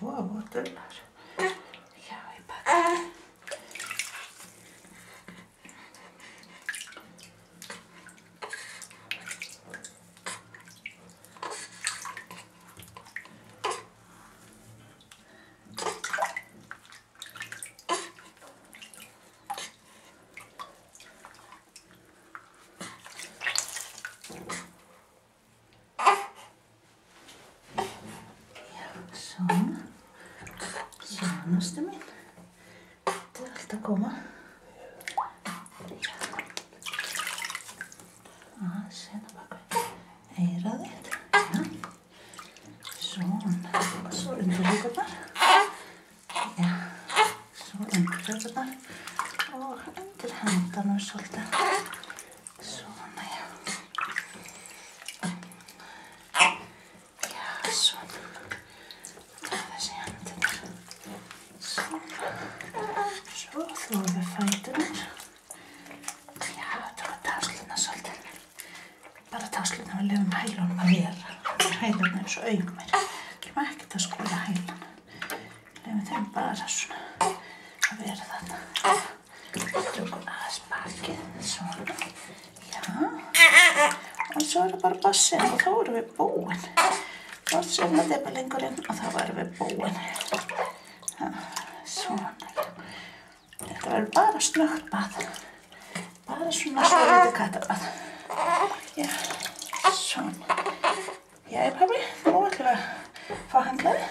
Wow, dullar. Já, ég pakka. Svona. Svona, ástu mín. Þetta allt að koma. Hérna bak við eyrað þitt. Svona. Svo undir hökurnar. Já. Svo undir hökurnar. Og undir hendarnar svolítið. Svona, já. Já, svona. Þessi hendirnar. Svona. Svo þvoum við fæturnar. Já, þetta var tafsluna svolítið. Bara tafsluna við lefum hælunum að vera. Hælunum er svo augumir. Við erum ekkert að skóla hælunum. Lefum þeim bara svona að vera þarna. Tökum aðeins bakið. Svona. Já. Og svo er það bara bassinn og þá erum við búin. Bassinn með depalingurinn og þá erum við búin. Svona. Þetta verður bara snöggt bað. Bara svona svolítið kattabað. Já, svona. Jæja, pabbi, nú ætlum við að fá handklæði.